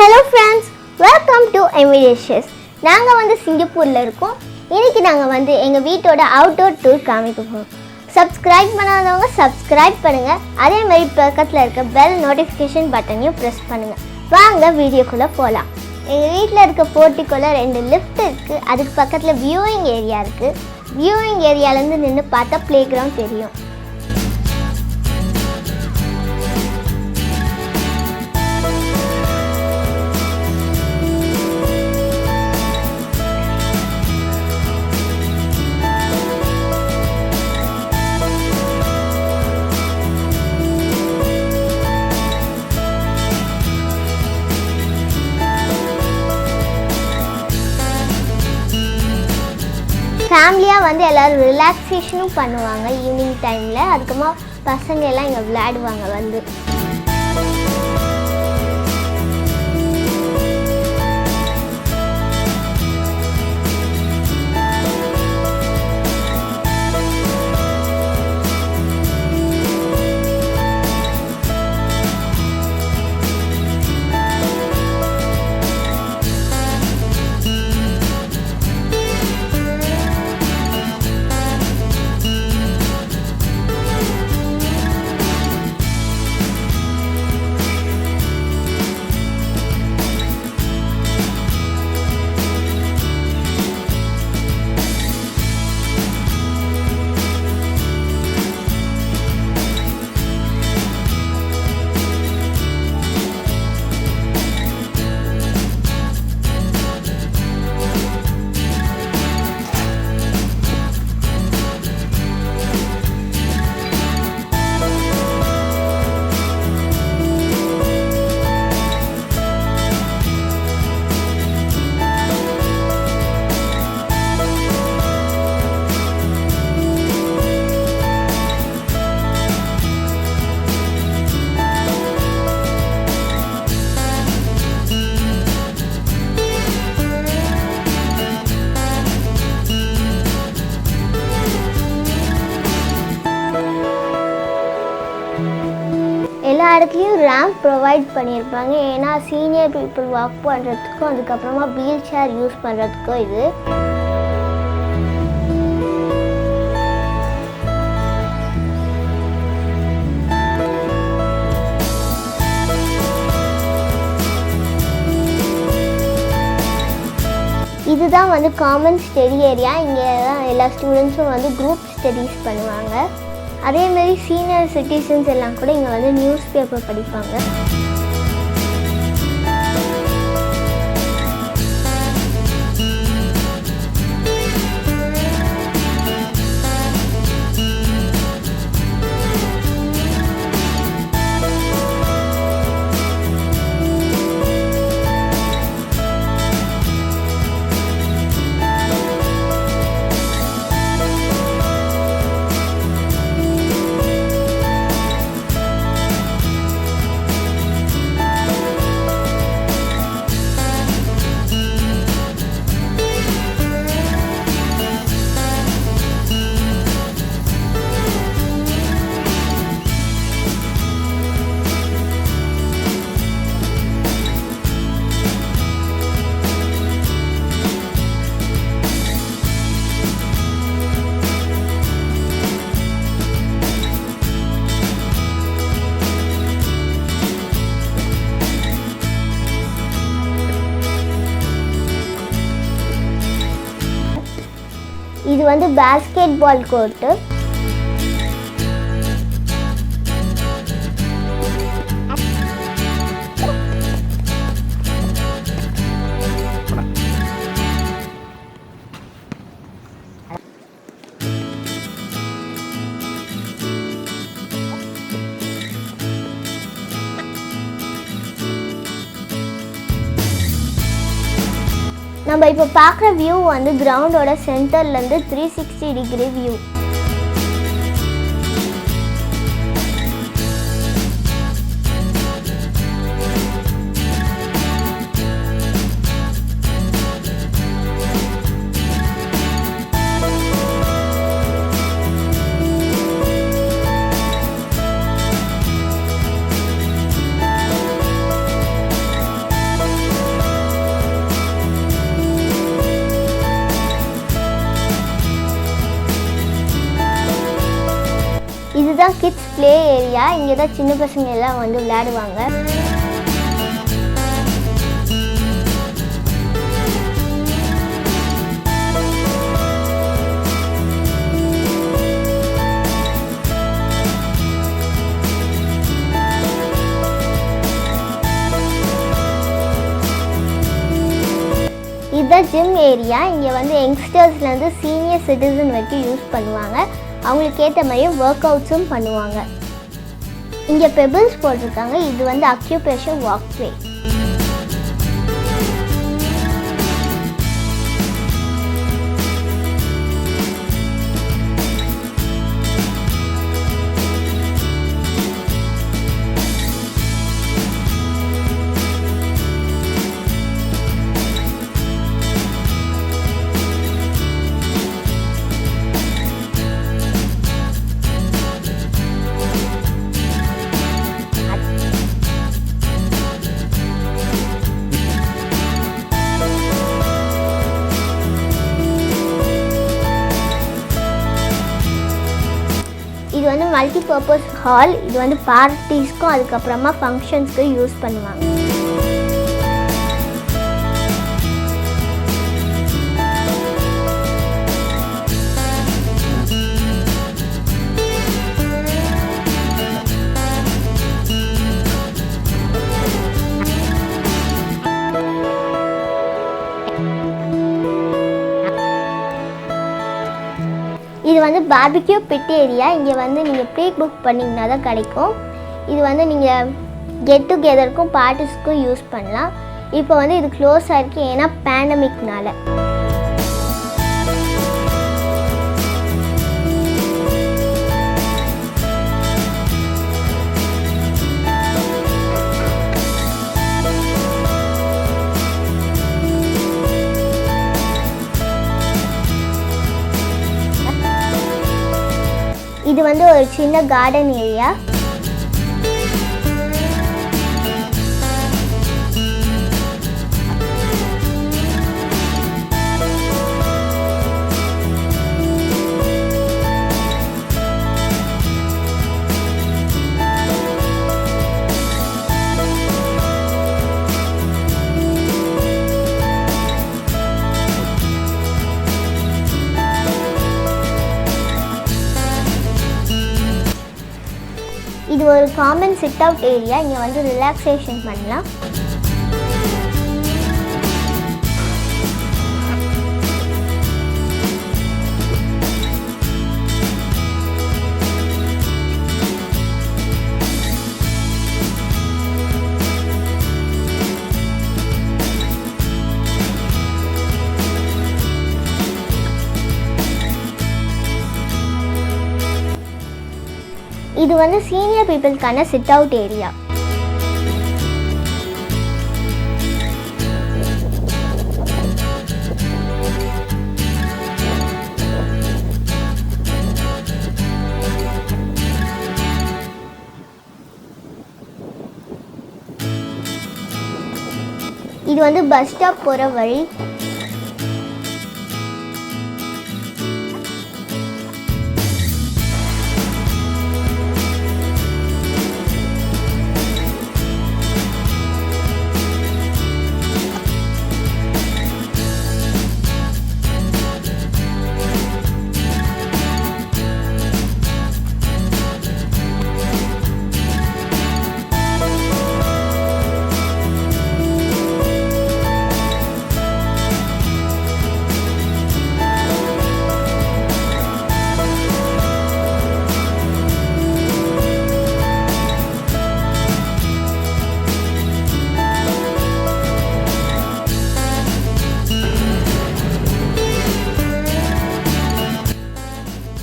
Hello friends, welcome to Emirations. நாங்கள் வந்து சிங்கப்பூரில் இருக்கோம். இன்றைக்கி நாங்கள் எங்கள் வீட்டோட அவுட்டோர் டூர் காமிக்க போகிறோம். சப்ஸ்கிரைப் பண்ணாதவங்க சப்ஸ்கிரைப் பண்ணுங்கள். அதேமாதிரி பக்கத்தில் இருக்க பெல் நோட்டிஃபிகேஷன் பட்டனையும் ப்ரெஸ் பண்ணுங்கள். வாங்க வீடியோக்குள்ளே போகலாம். எங்கள் வீட்டில் இருக்க போர்ட்டிக்குள்ளே 2 லிஃப்ட் இருக்குது. அதுக்கு பக்கத்தில் வியூவிங் ஏரியா இருக்குது. வியூவிங் ஏரியாலேருந்து நின்று பார்த்தா ப்ளே கிரவுண்ட் தெரியும். ஃபேமிலியாக எல்லோரும் ரிலாக்ஸேஷனும் பண்ணுவாங்க ஈவினிங் டைமில். அதுக்கப்புறமா பசங்க எல்லாம் இங்கே விளையாடுவாங்க எல்லா இடத்துலையும் ரேம்ப் ப்ரொவைட் பண்ணியிருப்பாங்க. ஏன்னா சீனியர் பீப்புள் வாக் பண்ணுறதுக்கும் அதுக்கப்புறமா வீல் சேர் யூஸ் பண்ணுறதுக்கும் இதுதான் காமன் ஸ்டடி ஏரியா. இங்கே தான் எல்லா ஸ்டூடெண்ட்ஸும் குரூப் ஸ்டடீஸ் பண்ணுவாங்க. அதேமாரி சீனியர் சிட்டிசன்ஸ் எல்லாம் கூட இங்கே நியூஸ் பேப்பர் படிப்பாங்க. இது பாஸ்கெட் பால் கோர்ட்டு. நம்ம இப்போ பார்க்குற வியூ கிரவுண்டோட சென்டர்லேருந்து 360 டிகிரி வியூ. இதுதான் கிட்ஸ் ப்ளே ஏரியா. இங்கே தான் சின்ன பசங்க எல்லாம் வந்து விளையாடுவாங்க. இதுதான் ஜிம் ஏரியா. இங்கே வந்து யங்ஸ்டர்ஸ்லேருந்து சீனியர் சிட்டிசன் வரைக்கும் யூஸ் பண்ணுவாங்க. அவங்களுக்கு ஏற்ற மாதிரியே ஒர்க் அவுட்ஸும் பண்ணுவாங்க. இங்கே பெபிள்ஸ் போட்டிருக்காங்க. இது வந்து அக்யூப்ரெஷர் வாக்வே. இது வந்து மல்டி பர்பஸ் ஹால். இது வந்து பார்ட்டிஸ்க்கும் அதுக்கப்புறமா ஃபங்க்ஷன்ஸ்க்கு யூஸ் பண்ணுவாங்க. இது வந்து பார்பிக்யூ பிட் ஏரியா. இங்கே வந்து நீங்கள் ப்ரீ புக் பண்ணிங்கன்னா தான் கிடைக்கும். இது வந்து நீங்கள் கெட் டுகெதருக்கும் பார்ட்டிஸ்க்கும் யூஸ் பண்ணலாம். இப்போ வந்து இது க்ளோஸ் ஆகிருக்கு, ஏன்னா பேண்டமிக்னால. இது வந்து ஒரு சின்ன கார்டன் ஏரியா. இது ஒரு காமன் சிட் அவுட் ஏரியா. இங்கே வந்து ரிலாக்ஸேஷன் பண்ணலாம். இது வந்து சீனியர் பீப்புளுக்கான சிட் அவுட் ஏரியா. இது வந்து பஸ் ஸ்டாப் போகிற வழி.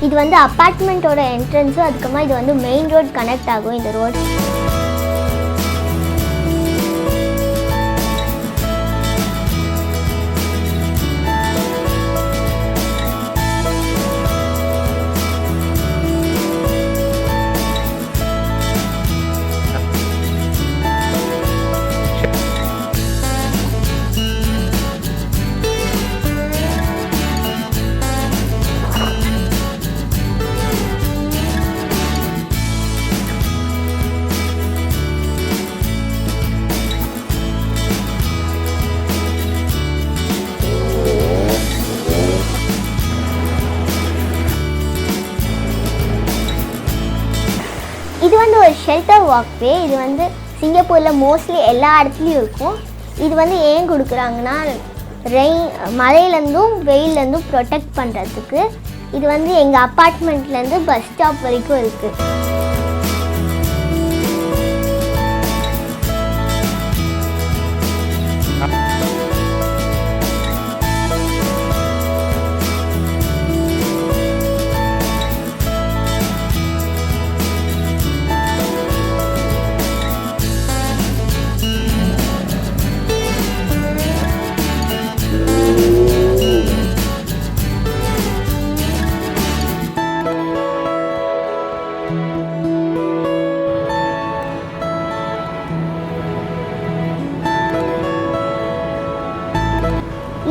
இது வந்து அப்பார்ட்மெண்ட்டோட என்ட்ரன்ஸு. அதுக்கப்புறமா இது வந்து மெயின் ரோட் கனெக்ட் ஆகும். இந்த ரோட் ஷெல்டர் வாக்வே. இது வந்து சிங்கப்பூரில் மோஸ்ட்லி எல்லா இடத்துலையும் இருக்கும். இது வந்து ஏன் கொடுக்குறாங்கன்னா மழையிலேருந்தும் வெயிலேருந்தும் ப்ரொடெக்ட் பண்ணுறதுக்கு. இது வந்து எங்கள் அப்பார்ட்மெண்ட்லேருந்து பஸ் ஸ்டாப் வரைக்கும் இருக்குது.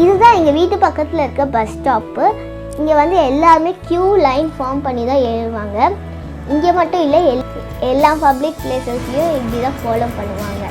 இதுதான் எங்கள் வீட்டு பக்கத்தில் இருக்க பஸ் ஸ்டாப்பு. இங்கே வந்து எல்லாருமே க்யூ லைன் ஃபார்ம் பண்ணி தான் ஏறுவாங்க. இங்கே மட்டும் இல்லை, எல்லா பப்ளிக் பிளேசஸ்லையும் இப்படி தான் ஃபாலோ பண்ணுவாங்க.